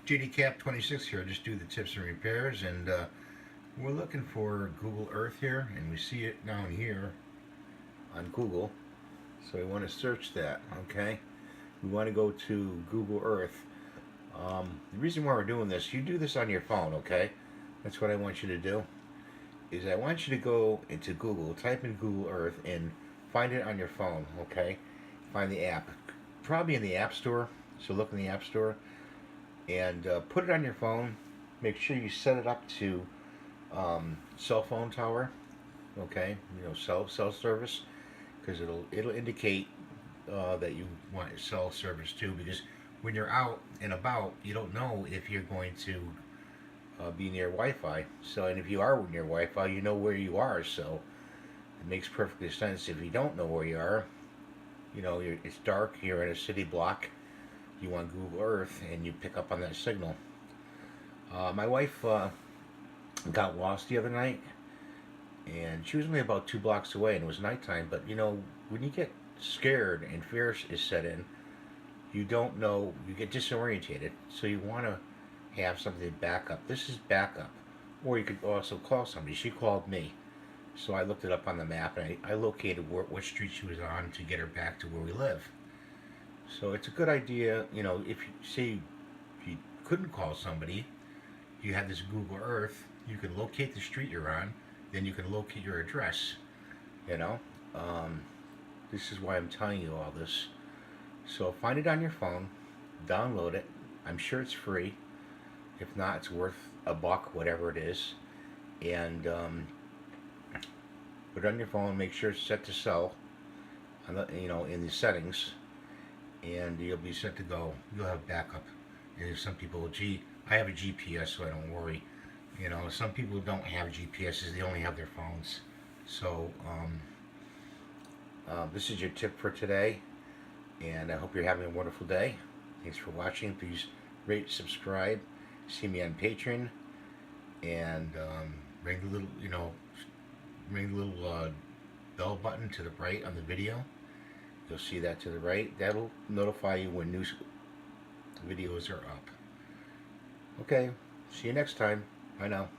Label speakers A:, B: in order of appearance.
A: JDCap26 here. Just do the tips and repairs, and we're looking for Google Earth here, and we see it down here on Google. So we want to search that. Okay, we want to go to Google Earth. The reason why we're doing this, you do this on your phone. Okay, that's what I want you to do. Is I want you to go into Google, type in Google Earth, and find it on your phone. Okay, find the app, probably in the App Store. So look in the App Store and put it on your phone. Make sure you set it up to cell phone tower, okay, cell service, because it'll indicate that you want cell service too. Because when you're out and about, you don't know if you're going to be near Wi-Fi. So, and if you are near Wi-Fi, you know where you are. So it makes perfect sense. If you don't know where you are, it's dark, you're in a city block, you want Google Earth, and you pick up on that signal. My wife got lost the other night, and she was only about 2 blocks away, and it was nighttime. But when you get scared and fear is set in, you don't know, you get disorientated. So you want to have something to back up. This is backup. Or you could also call somebody. She called me. So I looked it up on the map, and I located what street she was on to get her back to where we live. So it's a good idea, if you say you couldn't call somebody, you have this Google Earth, you can locate the street you're on, then you can locate your address, This is why I'm telling you all this. So find it on your phone, download it. I'm sure it's free. If not, it's worth $1, whatever it is. And put it on your phone, make sure it's set to cell, in the settings, and you'll be set to go. You'll have backup. And some people, I have a GPS, so I don't worry. Some people don't have GPSs; they only have their phones. So this is your tip for today, and I hope you're having a wonderful day. Thanks for watching. Please rate, subscribe, see me on Patreon, and ring the little bell button to the right on the video. You'll see that to the right. That'll notify you when new videos are up. Okay, see you next time. Bye now.